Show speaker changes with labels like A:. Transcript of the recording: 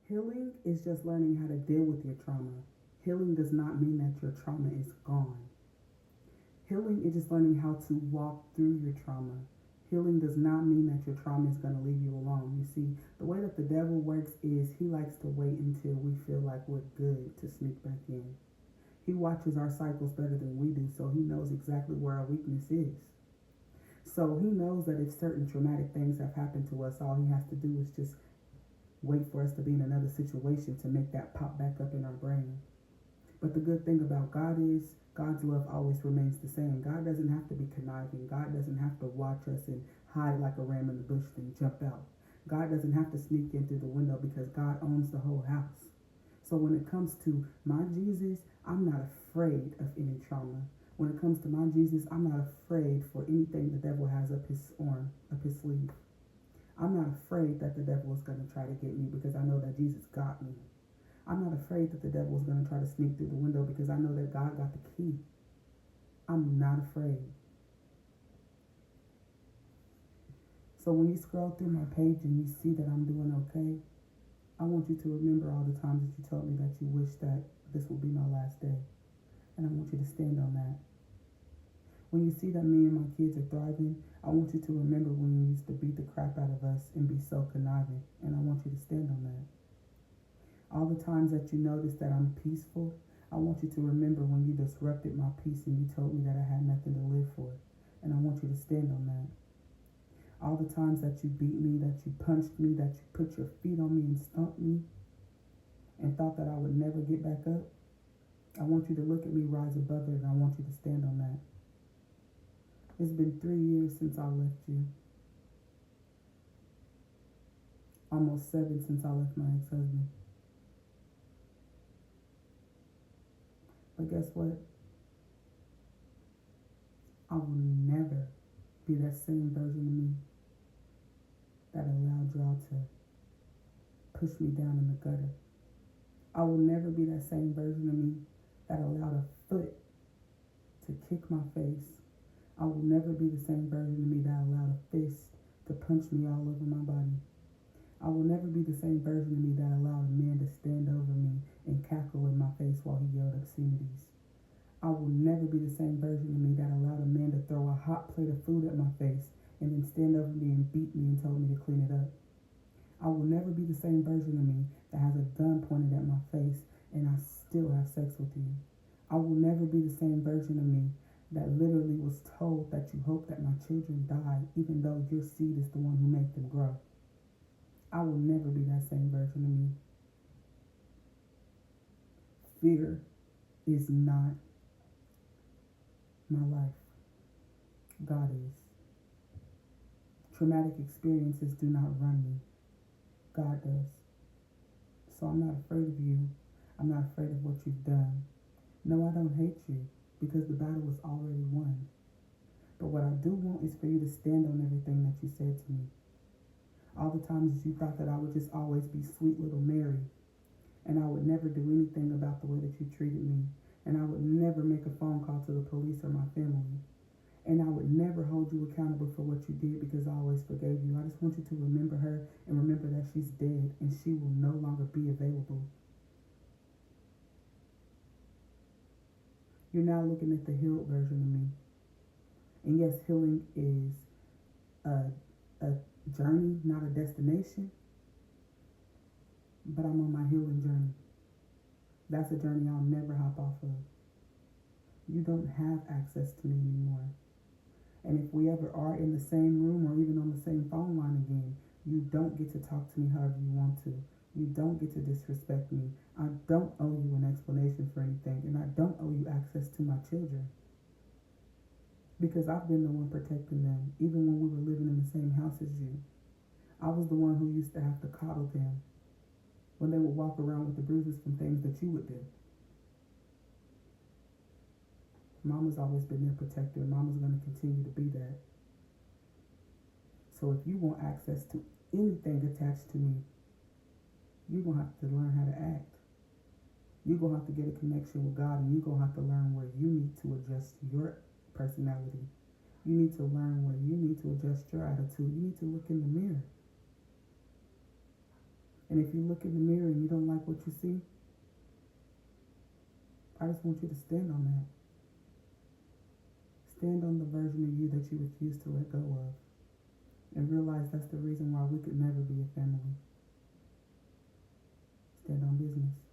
A: Healing is just learning how to deal with your trauma. Healing does not mean that your trauma is gone. Healing is just learning how to walk through your trauma. Healing does not mean that your trauma is going to leave you alone. You see, the way that the devil works is he likes to wait until we feel like we're good to sneak back in. He watches our cycles better than we do, so he knows exactly where our weakness is. So he knows that if certain traumatic things have happened to us, all he has to do is just wait for us to be in another situation to make that pop back up in our brain. But the good thing about God is God's love always remains the same. God doesn't have to be conniving. God doesn't have to watch us and hide like a ram in the bush and jump out. God doesn't have to sneak in through the window because God owns the whole house. So when it comes to my Jesus, I'm not afraid of any trauma. When it comes to my Jesus, I'm not afraid for anything the devil has up his arm, up his sleeve. I'm not afraid that the devil is going to try to get me because I know that Jesus got me. I'm not afraid that the devil is going to try to sneak through the window because I know that God got the key. I'm not afraid. So when you scroll through my page and you see that I'm doing okay, I want you to remember all the times that you told me that you wish that this would be my last day. And I want you to stand on that. When you see that me and my kids are thriving, I want you to remember when you used to beat the crap out of us and be so conniving. And I want you to stand on that. All the times that you notice that I'm peaceful, I want you to remember when you disrupted my peace and you told me that I had nothing to live for. And I want you to stand on that. All the times that you beat me, that you punched me, that you put your feet on me and stomped me and thought that I would never get back up, I want you to look at me rise above it and I want you to stand on that. It's been 3 years since I left you. Almost 7 since I left my ex-husband. But guess what? I will never be that same version of me that allowed y'all to push me down in the gutter. I will never be that same version of me that allowed a foot to kick my face. I will never be the same version of me that allowed a fist to punch me all over my body. I will never be the same version of me that allowed a man to stand over me and cackle in my face while he yelled obscenities. I will never be the same version of me that allowed a man to throw a hot plate of food at my face and then stand over me and beat me and told me to clean it up. I will never be the same version of me that has a gun pointed at my face and I still have sex with you. I will never be the same version of me that literally was told that you hope that my children die even though your seed is the one who made them grow. I will never be that same version of me. Fear is not my life. God is. Traumatic experiences do not run me. God does. So I'm not afraid of you. I'm not afraid of what you've done. No, I don't hate you because the battle was already won. But what I do want is for you to stand on everything that you said to me. All the times that you thought that I would just always be sweet little Mary and I would never do anything about the way that you treated me. And I would never make a phone call to the police or my family. And I would never hold you accountable for what you did because I always forgave you. I just want you to remember her and remember that she's dead and she will no longer be available. You're now looking at the healed version of me. And yes, healing is a journey, not a destination. But I'm on my healing journey. That's a journey I'll never hop off of. You don't have access to me anymore. And if we ever are in the same room or even on the same phone line again, you don't get to talk to me however you want to. You don't get to disrespect me. I don't owe you an explanation for anything, and I don't owe you access to my children. Because I've been the one protecting them, even when we were living in the same house as you. I was the one who used to have to coddle them when they would walk around with the bruises from things that you would do. Mama's always been their protector, and Mama's going to continue to be that. So if you want access to anything attached to me, you're going to have to learn how to act. You're going to have to get a connection with God, and you're going to have to learn where you need to adjust your personality. You need to learn where you need to adjust your attitude. You need to look in the mirror And if you look in the mirror and you don't like what you see, I just want you to stand on that. Stand on the version of you that you refuse to let go of. And realize that's the reason why we could never be a family. Stand on business.